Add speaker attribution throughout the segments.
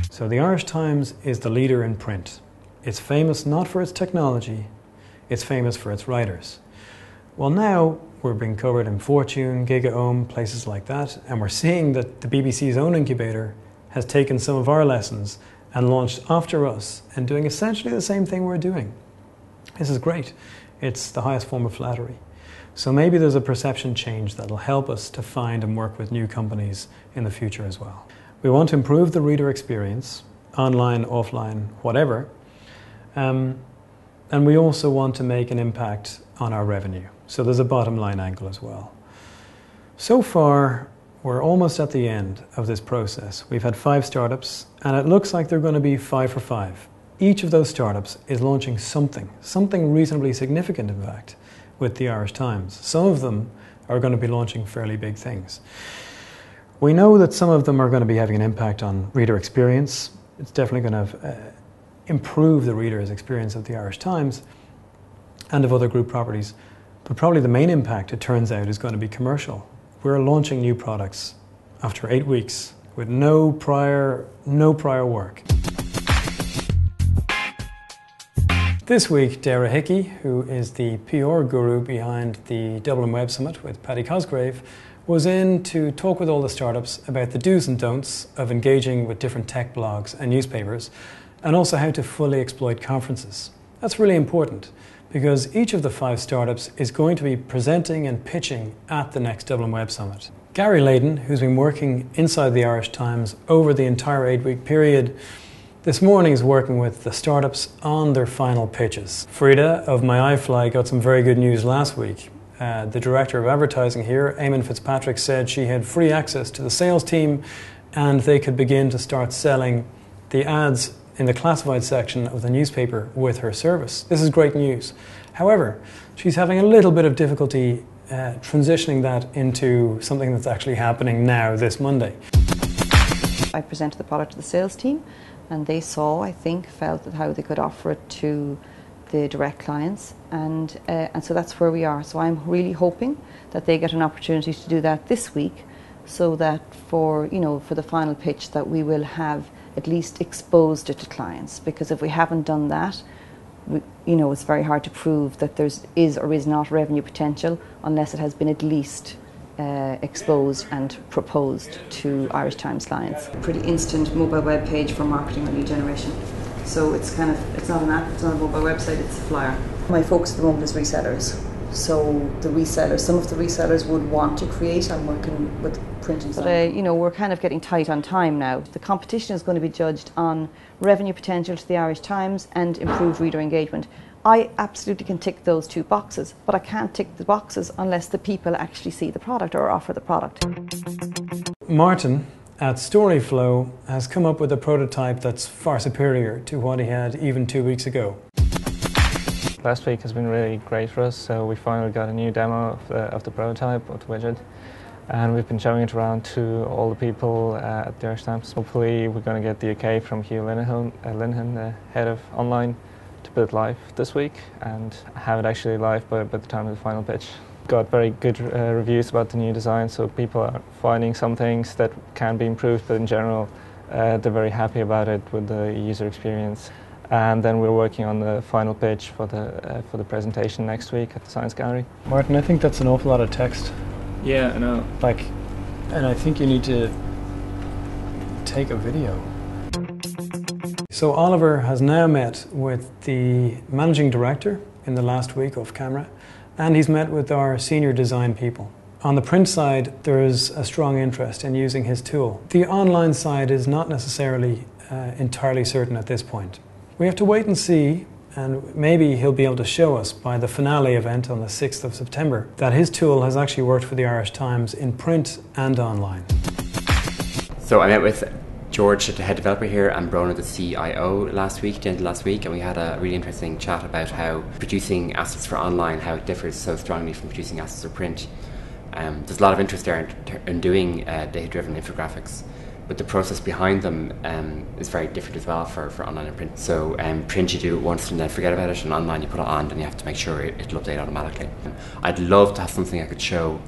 Speaker 1: So the Irish Times is the leader in print. It's famous not for its technology, it's famous for its writers. Well, now we're being covered in Fortune, GigaOM, places like that, and we're seeing that the BBC's own incubator has taken some of our lessons and launched after us and doing essentially the same thing we're doing. This is great. It's the highest form of flattery. So maybe there's a perception change that'll help us to find and work with new companies in the future as well. We want to improve the reader experience, online, offline, whatever, and we also want to make an impact on our revenue. So there's a bottom line angle as well. So far, we're almost at the end of this process. We've had 5 startups, and it looks like they're going to be 5 for 5. Each of those startups is launching something reasonably significant, in fact, with the Irish Times. Some of them are going to be launching fairly big things. We know that some of them are going to be having an impact on reader experience. It's definitely going to improve the reader's experience of the Irish Times and of other group properties. But probably the main impact, it turns out, is going to be commercial. We're launching new products after 8 weeks with no prior work. This week, Daire Hickey, who is the PR guru behind the Dublin Web Summit with Paddy Cosgrave, was in to talk with all the startups about the do's and don'ts of engaging with different tech blogs and newspapers, and also how to fully exploit conferences. That's really important because each of the 5 startups is going to be presenting and pitching at the next Dublin Web Summit. Gary Leyden, who's been working inside the Irish Times over the entire 8-week period, this morning is working with the startups on their final pitches. Frida of My iFly got some very good news last week. The director of advertising here, Eamon Fitzpatrick, said she had free access to the sales team and they could begin to start selling the ads in the classified section of the newspaper with her service. This is great news. However, she's having a little bit of difficulty transitioning that into something that's actually happening now this Monday.
Speaker 2: I presented the product to the sales team and they felt that how they could offer it to the direct clients, and so that's where we are. So I'm really hoping that they get an opportunity to do that this week, so that for the final pitch that we will have at least exposed it to clients. Because if we haven't done that, it's very hard to prove that there is or is not revenue potential unless it has been at least exposed and proposed to Irish Times clients. A pretty instant mobile web page for marketing and lead generation. So it's not an app, it's not a mobile website, it's a flyer. My focus at the moment is resellers. So some of the resellers would want to create. I'm working with print and sign. But we're kind of getting tight on time now. The competition is going to be judged on revenue potential to the Irish Times and improved reader engagement. I absolutely can tick those 2 boxes, but I can't tick the boxes unless the people actually see the product or offer the product.
Speaker 1: Martin at Storyflow has come up with a prototype that's far superior to what he had even 2 weeks ago.
Speaker 3: Last week has been really great for us, so we finally got a new demo of the prototype, of the widget, and we've been showing it around to all the people at the Irish Times. Hopefully we're going to get the OK from Hugh Linehan, the head of online, to build live this week and have it actually live by the time of the final pitch. Got very good reviews about the new design, so people are finding some things that can be improved, but in general they're very happy about it with the user experience. And then we're working on the final pitch for the presentation next week at the Science Gallery.
Speaker 1: Martin, I think that's an awful lot of text.
Speaker 3: Yeah, I know.
Speaker 1: And I think you need to take a video. So Oliver has now met with the managing director in the last week off camera, and he's met with our senior design people. On the print side, there is a strong interest in using his tool. The online side is not necessarily entirely certain at this point. We have to wait and see, and maybe he'll be able to show us by the finale event on the 6th of September that his tool has actually worked for the Irish Times in print and online.
Speaker 4: So I met with George, the head developer here, and Brona, the CIO, the end of last week, and we had a really interesting chat about how producing assets for online, how it differs so strongly from producing assets for print. There's a lot of interest there in doing data-driven infographics, but the process behind them is very different as well for online and print. So print you do it once and then forget about it, and online you put it on and you have to make sure it'll update automatically. I'd love to have something I could show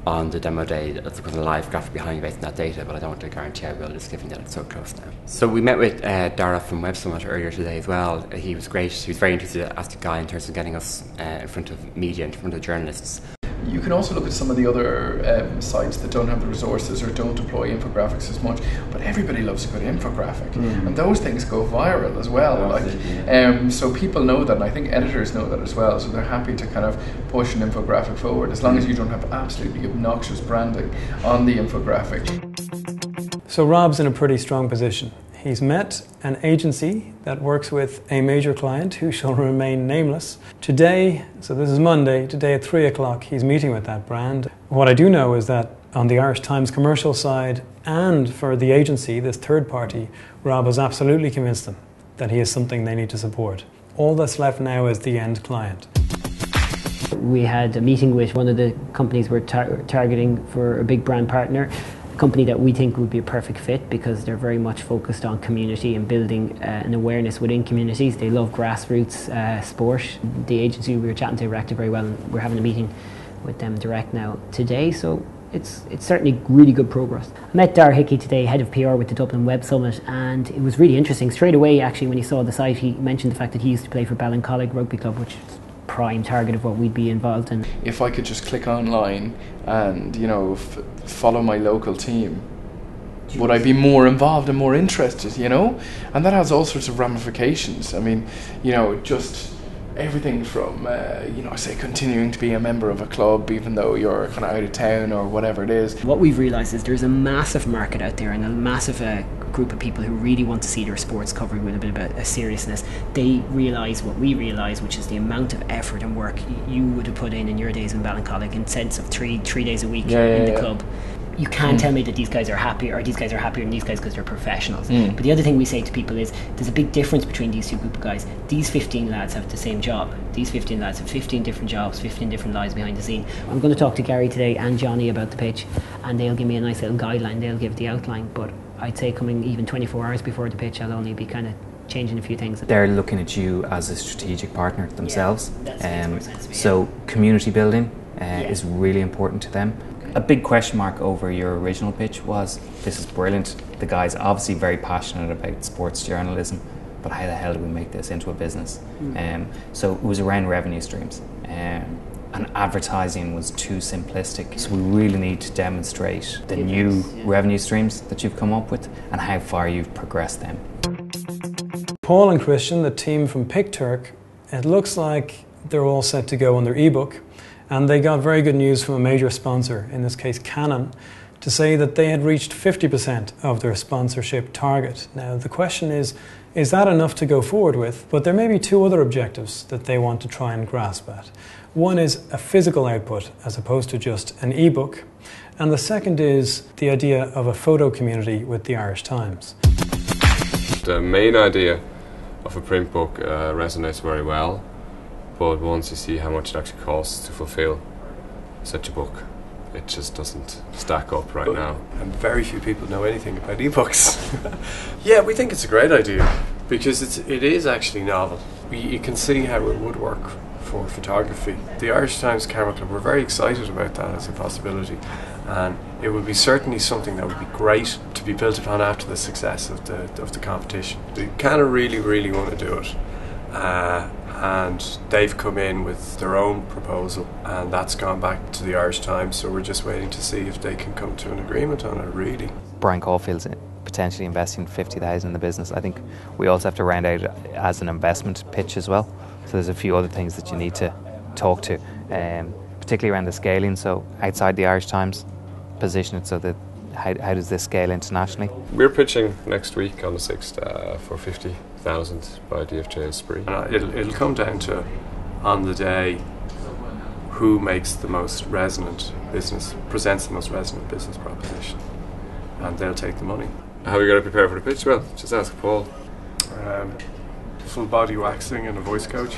Speaker 4: on the demo day that's with a live graphic behind based on that data, but I don't want to guarantee I will, just given that it's so close now. So we met with Daire from Web Summit earlier today as well. He was great. He was very interested as the guy in terms of getting us in front of media, in front of journalists.
Speaker 5: You can also look at some of the other sites that don't have the resources or don't deploy infographics as much, but everybody loves a good infographic, and those things go viral as well. So people know that, and I think editors know that as well. So they're happy to kind of push an infographic forward as long as you don't have absolutely obnoxious branding on the infographic.
Speaker 1: So Rob's in a pretty strong position. He's met an agency that works with a major client who shall remain nameless. Today, so this is Monday, today at 3 o'clock, he's meeting with that brand. What I do know is that on the Irish Times commercial side and for the agency, this third party, Rob has absolutely convinced them that he is something they need to support. All that's left now is the end client.
Speaker 6: We had a meeting with one of the companies we're targeting for a big brand partner. A company that we think would be a perfect fit because they're very much focused on community and building an awareness within communities. They love grassroots sport. The agency we were chatting to reacted very well, and we're having a meeting with them direct now today, so it's certainly really good progress. I met Daire Hickey today, head of PR with the Dublin Web Summit, and it was really interesting. Straight away, actually, when he saw the site, he mentioned the fact that he used to play for Ballincollig Rugby Club, which is prime target of what we'd be involved in.
Speaker 5: If I could just click online and, you know, follow my local team, would I be more involved and more interested, you know? And that has all sorts of ramifications. I mean, you know, just everything from, you know, say continuing to be a member of a club even though you're kind of out of town or whatever it is.
Speaker 6: What we've realised is there's a massive market out there and a massive group of people who really want to see their sports covered with a bit of a seriousness. They realise what we realise, which is the amount of effort and work you would have put in your days in Ballincollig in sense of three days a week in the club. You can't tell me that these guys are happy or these guys are happier than these guys because they're professionals. But the other thing we say to people is there's a big difference between these two group of guys. These 15 lads have the same job. These 15 lads have 15 different jobs, 15 different lives behind the scene. I'm going to talk to Gary today and Johnny about the pitch, and they'll give me a nice little guideline. They'll give the outline, but I'd say coming even 24 hours before the pitch, I'll only be kind of changing a few things.
Speaker 7: They're looking at you as a strategic partner themselves.
Speaker 6: Yeah,
Speaker 7: so community building is really important to them. A big question mark over your original pitch was, this is brilliant, the guy's obviously very passionate about sports journalism, but how the hell do we make this into a business? So it was around revenue streams, and advertising was too simplistic, so we really need to demonstrate the new revenue streams that you've come up with and how far you've progressed them.
Speaker 1: Paul and Christian, the team from PicTurk, it looks like they're all set to go on their ebook. And they got very good news from a major sponsor, in this case Canon, to say that they had reached 50% of their sponsorship target. Now the question is that enough to go forward with? But there may be two other objectives that they want to try and grasp at. One is a physical output as opposed to just an ebook. And the second is the idea of a photo community with the Irish Times.
Speaker 8: The main idea of a print book resonates very well. But once you see how much it actually costs to fulfill such a book, it just doesn't stack up right now.
Speaker 9: And very few people know anything about ebooks. Yeah, we think it's a great idea because it is actually novel. You can see how it would work for photography. The Irish Times Camera Club, we're very excited about that as a possibility, and it would be certainly something that would be great to be built upon after the success of the competition. They kind of really want to do it. And they've come in with their own proposal, and that's gone back to the Irish Times, so we're just waiting to see if they can come to an agreement on it, really.
Speaker 7: Brian Caulfield's potentially investing 50,000 in the business. I think we also have to round out as an investment pitch as well. So there's a few other things that you need to talk to, particularly around the scaling. So outside the Irish Times, position it so that how does this scale internationally?
Speaker 8: We're pitching next week on the 6th for 50,000 by DFJ Esprit.
Speaker 9: It'll come down to, on the day, who makes the most resonant business, presents the most resonant business proposition, and they'll take the money.
Speaker 8: How are you going to prepare for the pitch? Well, just ask Paul.
Speaker 9: Full body waxing and a voice coach.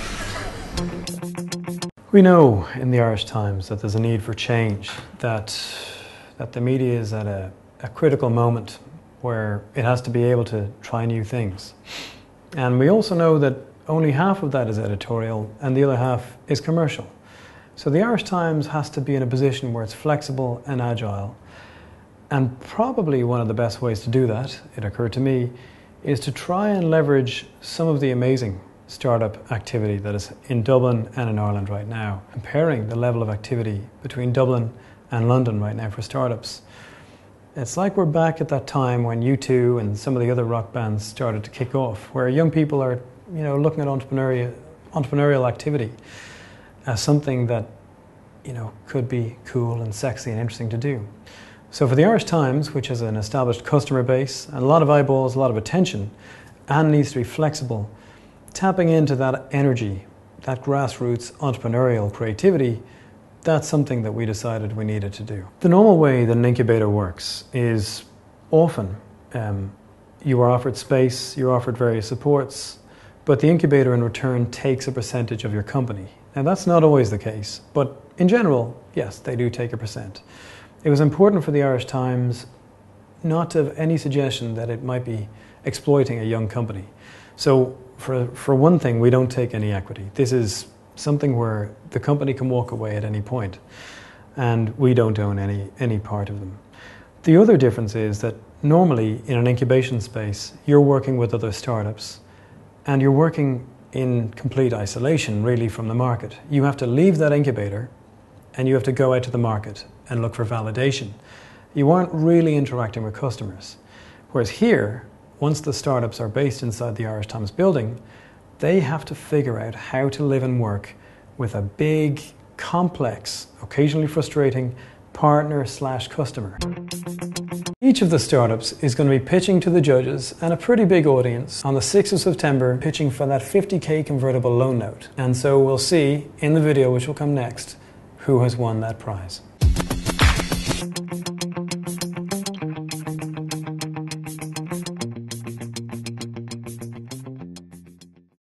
Speaker 1: We know in the Irish Times that there's a need for change, that the media is at a critical moment where it has to be able to try new things. And we also know that only half of that is editorial and the other half is commercial. So the Irish Times has to be in a position where it's flexible and agile. And probably one of the best ways to do that, it occurred to me, is to try and leverage some of the amazing startup activity that is in Dublin and in Ireland right now. Comparing the level of activity between Dublin and London right now for startups, it's like we're back at that time when U2 and some of the other rock bands started to kick off, where young people are, looking at entrepreneurial activity as something that, could be cool and sexy and interesting to do. So for the Irish Times, which has an established customer base and a lot of eyeballs, a lot of attention, and needs to be flexible, tapping into that energy, that grassroots entrepreneurial creativity, that's something that we decided we needed to do. The normal way that an incubator works is often you are offered space, you're offered various supports, but the incubator in return takes a percentage of your company. Now that's not always the case, but in general, yes, they do take a percent. It was important for the Irish Times not to have any suggestion that it might be exploiting a young company. So for one thing, we don't take any equity. This is something where the company can walk away at any point, and we don't own any part of them. The other difference is that normally in an incubation space, you're working with other startups, and you're working in complete isolation really from the market. You have to leave that incubator, and you have to go out to the market and look for validation. You aren't really interacting with customers. Whereas here, once the startups are based inside the Irish Times building, they have to figure out how to live and work with a big, complex, occasionally frustrating partner/customer. Each of the startups is going to be pitching to the judges and a pretty big audience on the 6th of September, pitching for that 50k convertible loan note. And so we'll see in the video, which will come next, who has won that prize.